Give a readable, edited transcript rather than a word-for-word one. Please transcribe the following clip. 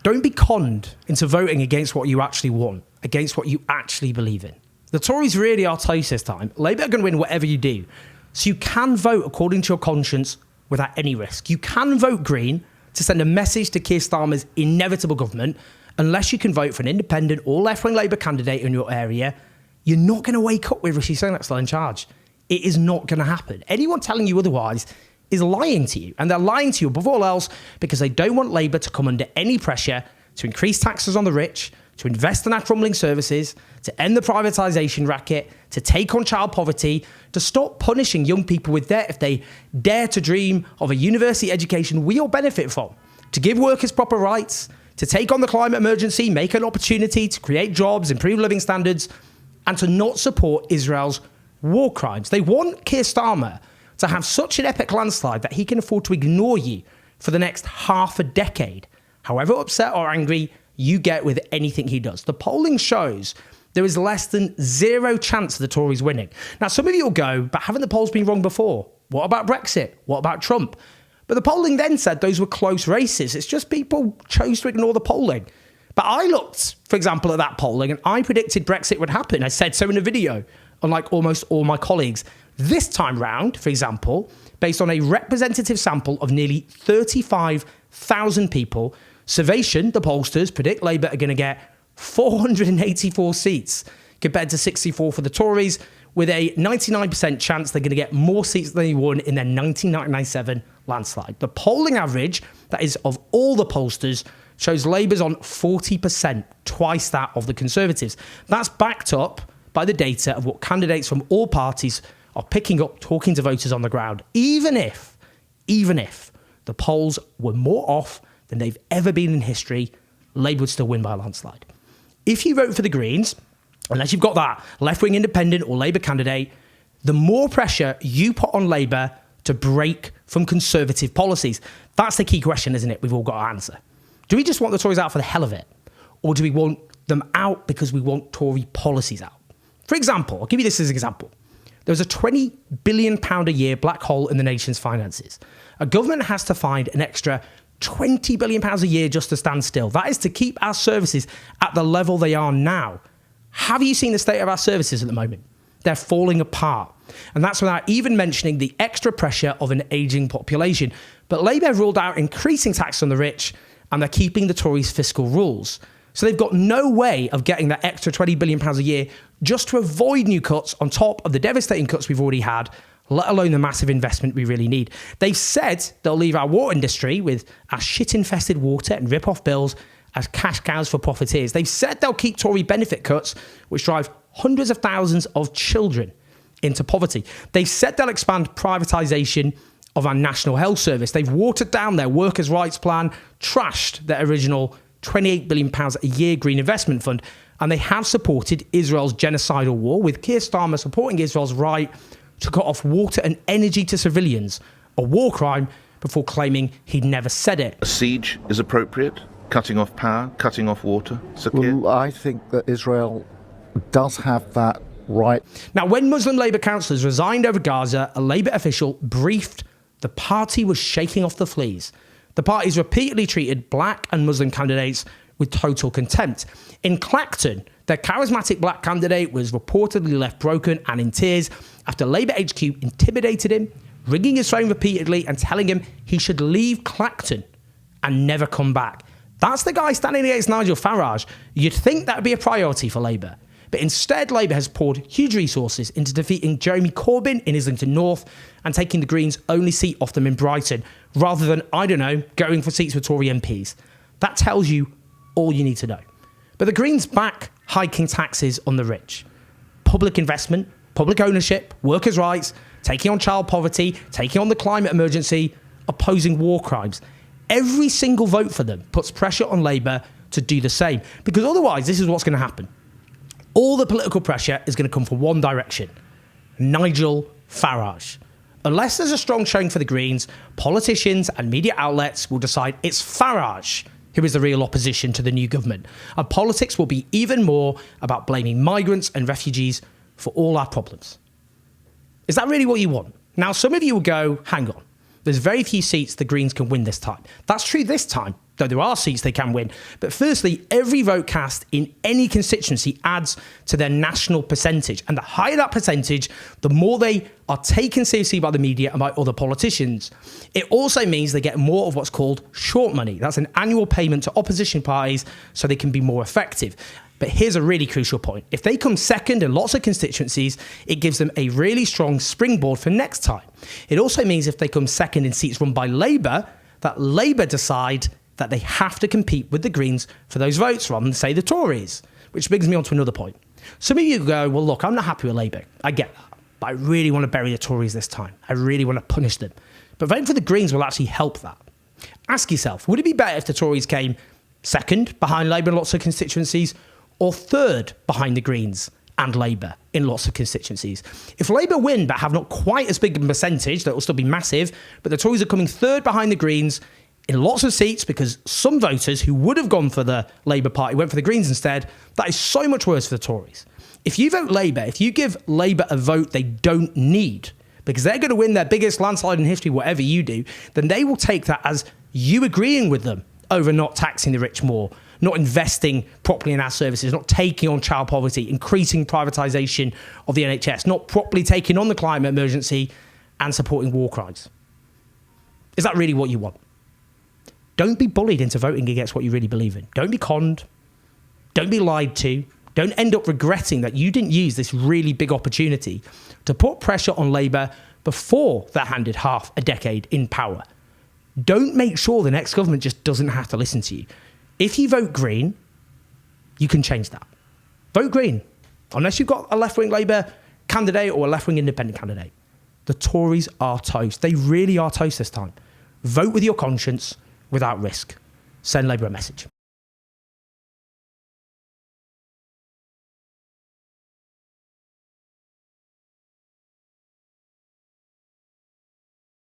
Don't be conned into voting against what you actually want, against what you actually believe in. The Tories really are toast this time. Labour are going to win whatever you do. So you can vote according to your conscience without any risk. You can vote Green to send a message to Keir Starmer's inevitable government. Unless you can vote for an independent or left-wing Labour candidate in your area, you're not going to wake up with Rishi Sunak still in charge. It is not going to happen. Anyone telling you otherwise is lying to you. And they're lying to you above all else because they don't want Labour to come under any pressure to increase taxes on the rich, to invest in our crumbling services, to end the privatisation racket, to take on child poverty, to stop punishing young people with debt if they dare to dream of a university education we all benefit from, to give workers proper rights, to take on the climate emergency, make an opportunity to create jobs, improve living standards, and to not support Israel's war crimes. They want Keir Starmer to have such an epic landslide that he can afford to ignore you for the next half a decade, however upset or angry you get with anything he does. The polling shows there is less than zero chance of the Tories winning. Now, some of you will go, but haven't the polls been wrong before? What about Brexit? What about Trump? But the polling then said those were close races. It's just people chose to ignore the polling. But I looked, for example, at that polling and I predicted Brexit would happen. I said so in a video, unlike almost all my colleagues. This time round, for example, based on a representative sample of nearly 35,000 people, Survation, the pollsters, predict Labour are going to get 484 seats compared to 64 for the Tories, with a 99% chance they're going to get more seats than they won in their 1997 landslide. The polling average, that is of all the pollsters, shows Labour's on 40%, twice that of the Conservatives. That's backed up by the data of what candidates from all parties are picking up, talking to voters on the ground. Even if the polls were more off than they've ever been in history, Labour would still win by a landslide. If you vote for the Greens, unless you've got that left-wing independent or Labour candidate, the more pressure you put on Labour to break from Conservative policies. That's the key question, isn't it? We've all got to answer. Do we just want the Tories out for the hell of it? Or do we want them out because we want Tory policies out? For example, I'll give you this as an example. There was a £20 billion a year black hole in the nation's finances. A government has to find an extra £20 billion a year just to stand still. That is to keep our services at the level they are now. Have you seen the state of our services at the moment? They're falling apart. And that's without even mentioning the extra pressure of an ageing population. But Labour ruled out increasing tax on the rich, and they're keeping the Tories' fiscal rules. So they've got no way of getting that extra £20 billion a year just to avoid new cuts on top of the devastating cuts we've already had, let alone the massive investment we really need. They've said they'll leave our water industry with our shit-infested water and rip-off bills as cash cows for profiteers. They've said they'll keep Tory benefit cuts, which drive hundreds of thousands of children into poverty. They've said they'll expand privatisation of our National Health Service. They've watered down their workers' rights plan, trashed their original £28 billion a year Green Investment Fund, and they have supported Israel's genocidal war, with Keir Starmer supporting Israel's right to cut off water and energy to civilians, a war crime, before claiming he'd never said it. A siege is appropriate? Cutting off power, cutting off water? Well, I think that Israel does have that right. Now, when Muslim Labour councillors resigned over Gaza, a Labour official briefed the party was shaking off the fleas. The party's repeatedly treated black and Muslim candidates with total contempt. In Clacton, their charismatic black candidate was reportedly left broken and in tears after Labour HQ intimidated him, ringing his phone repeatedly and telling him he should leave Clacton and never come back. That's the guy standing against Nigel Farage. You'd think that would be a priority for Labour. But instead, Labour has poured huge resources into defeating Jeremy Corbyn in Islington North and taking the Greens' only seat off them in Brighton, rather than, I don't know, going for seats with Tory MPs. That tells you all you need to know. But the Greens back hiking taxes on the rich. Public investment, public ownership, workers' rights, taking on child poverty, taking on the climate emergency, opposing war crimes. Every single vote for them puts pressure on Labour to do the same. Because otherwise, this is what's going to happen. All the political pressure is going to come from one direction: Nigel Farage. Unless there's a strong showing for the Greens, politicians and media outlets will decide it's Farage who is the real opposition to the new government. And politics will be even more about blaming migrants and refugees for all our problems. Is that really what you want? Now, some of you will go, hang on, there's very few seats the Greens can win this time. That's true this time. though there are seats they can win. But firstly, every vote cast in any constituency adds to their national percentage. And the higher that percentage, the more they are taken seriously by the media and by other politicians. It also means they get more of what's called short money. That's an annual payment to opposition parties so they can be more effective. But here's a really crucial point. If they come second in lots of constituencies, it gives them a really strong springboard for next time. It also means if they come second in seats run by Labour, that Labour decide that they have to compete with the Greens for those votes rather than, say, the Tories. Which brings me on to another point. Some of you go, well, look, I'm not happy with Labour. I get that. But I really want to bury the Tories this time. I really want to punish them. But voting for the Greens will actually help that. Ask yourself, would it be better if the Tories came second behind Labour in lots of constituencies or third behind the Greens and Labour in lots of constituencies? If Labour win but have not quite as big a percentage, that will still be massive, but the Tories are coming third behind the Greens in lots of seats because some voters who would have gone for the Labour Party went for the Greens instead, that is so much worse for the Tories. If you vote Labour, if you give Labour a vote they don't need, because they're going to win their biggest landslide in history, whatever you do, then they will take that as you agreeing with them over not taxing the rich more, not investing properly in our services, not taking on child poverty, increasing privatisation of the NHS, not properly taking on the climate emergency and supporting war crimes. Is that really what you want? Don't be bullied into voting against what you really believe in. Don't be conned. Don't be lied to. Don't end up regretting that you didn't use this really big opportunity to put pressure on Labour before they're handed half a decade in power. Don't make sure the next government just doesn't have to listen to you. If you vote Green, you can change that. Vote Green. Unless you've got a left-wing Labour candidate or a left-wing independent candidate. The Tories are toast. They really are toast this time. Vote with your conscience without risk. Send Labour a message.